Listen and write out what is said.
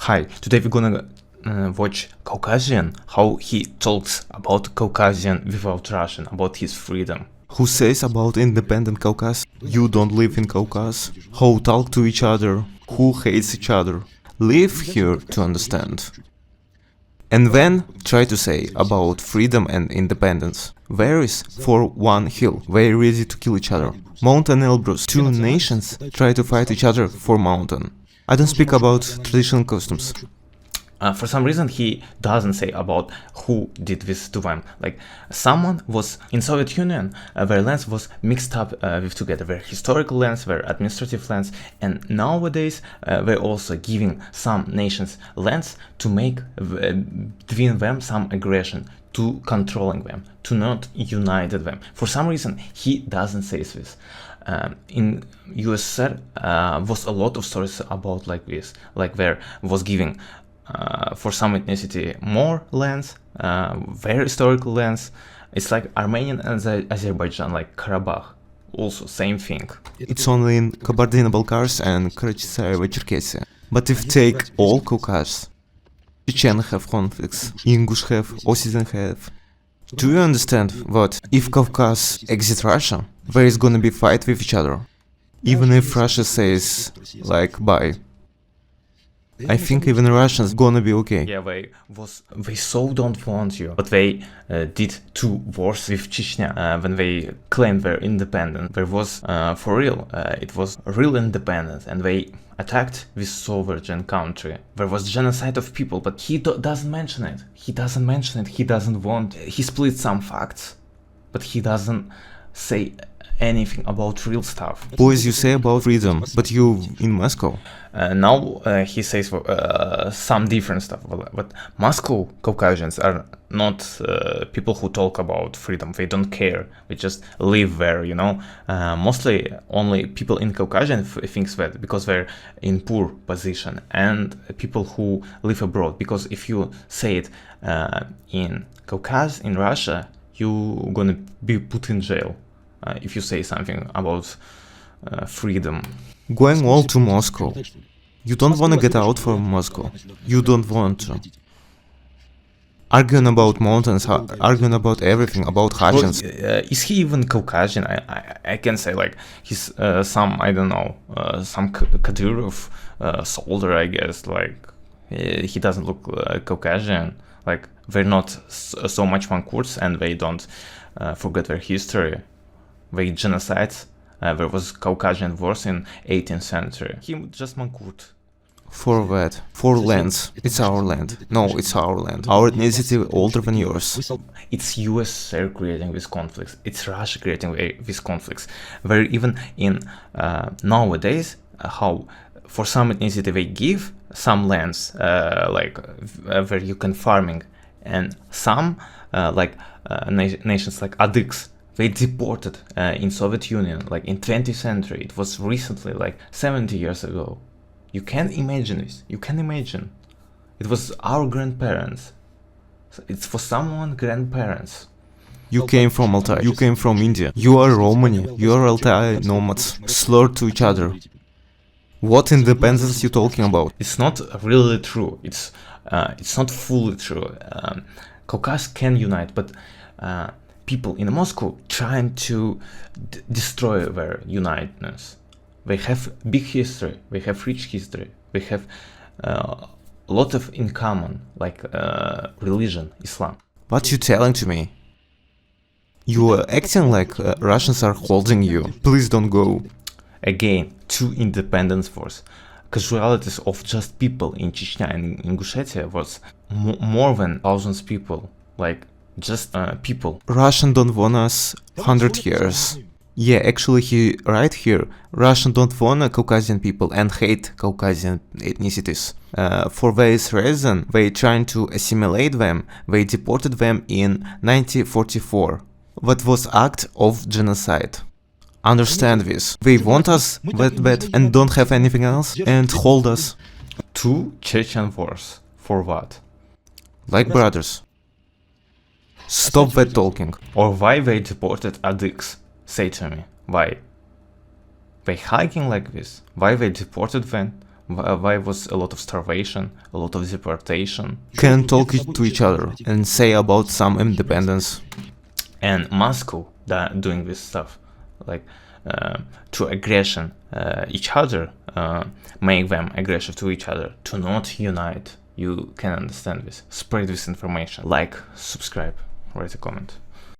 Hi, today we're gonna watch Caucasian, how he talks about Caucasian without Russian, about his freedom. Who says about independent Caucasus? You don't live in Caucasus. How talk to each other? Who hates each other? Live here to understand. And then try to say about freedom and independence. Where is for one hill, very easy to kill each other. Mountain Elbrus, two nations try to fight each other for mountain. I don't speak about traditional customs. For some reason he doesn't say about who did this to them. Like someone was in Soviet Union, their lands was mixed up with together, their historical lands, their administrative lands, and nowadays they're also giving some nations lands to make between them some aggression, to controlling them, to not unite them. For some reason he doesn't say this. In USSR was a lot of stories about like this, like there was giving for some ethnicity more lands, very historical lands. It's like Armenian and Azerbaijan, like Karabakh, also same thing. It's only in Kabardino-Balkars and Ичкерия. But if take all Caucasus, Chechens have conflicts, Ingush have, Ossetians have. Do you understand what if Caucasus exit Russia, there is gonna be fight with each other? Even if Russia says like bye. I think even Russians gonna be okay. Yeah, they so don't want you, but they did two wars with Chechnya when they claimed their independence. There was for real, it was real independence, and they attacked this sovereign country. There was genocide of people, but he doesn't mention it. He doesn't mention it. He doesn't want. He split some facts, but he doesn't say anything about real stuff. Boys, you say about freedom, but you in Moscow. Now he says some different stuff, but Moscow Caucasians are not people who talk about freedom. They don't care. They just live there, you know. Mostly only people in Caucasian thinks that because they're in poor position, and people who live abroad. Because if you say it in Caucasus, in Russia, you're gonna be put in jail. If you say something about freedom. Going all to Moscow. You don't want to get out from Moscow. You don't want to. Arguing about mountains, arguing about everything, about Russians. Is he even Caucasian? I can say like he's some, I don't know, some Kadyrov soldier, I guess. Like he doesn't look Caucasian. Like they're not so much Mankurts, and they don't forget their history. They genocides. There was Caucasian wars in 18th century. He just Mankurt. For what? For lands. It's our land. No, it's our land. Our ethnicity older than yours. It's USSR creating these conflicts. It's Russia creating these conflicts. Where even in nowadays, how for some ethnicity they give some lands, like where you can farming, and some nations like Adyks, they deported in Soviet Union, like in 20th century. It was recently, like 70 years ago. You can imagine this. You can imagine. It was our grandparents. It's for someone grandparents. You came from Altai. You came from India. You are Romani. You are Altai nomads. Slurred to each other. What independence you talking about? It's not really true. It's not fully true. Caucasus can unite, but people in Moscow trying to destroy their uniteness. They have big history, they have rich history, they have a lot of in common, like religion, Islam. What you telling to me? You are acting like Russians are holding you. Please don't go. Again, two independence force. Casualties of just people in Chechnya and Ingushetia was more than thousands of people, like just people. Russian don't want us 100 years. Yeah, actually he right here. Russian don't want Caucasian people and hate Caucasian ethnicities. For this reason, they trying to assimilate them. They deported them in 1944. That was act of genocide. Understand this. They want us that bad and don't have anything else and hold us. Two Chechen wars. For what? Like brothers. Stop that talking. Or why they deported Adyks? Say to me, why? They hiking like this? Why they deported them? Why was a lot of starvation, a lot of deportation? Can talk to each other and say about some independence. And Moscow doing this stuff, like to aggression each other, make them aggressive to each other, to not unite. You can understand this. Spread this information. Like, subscribe, write a comment.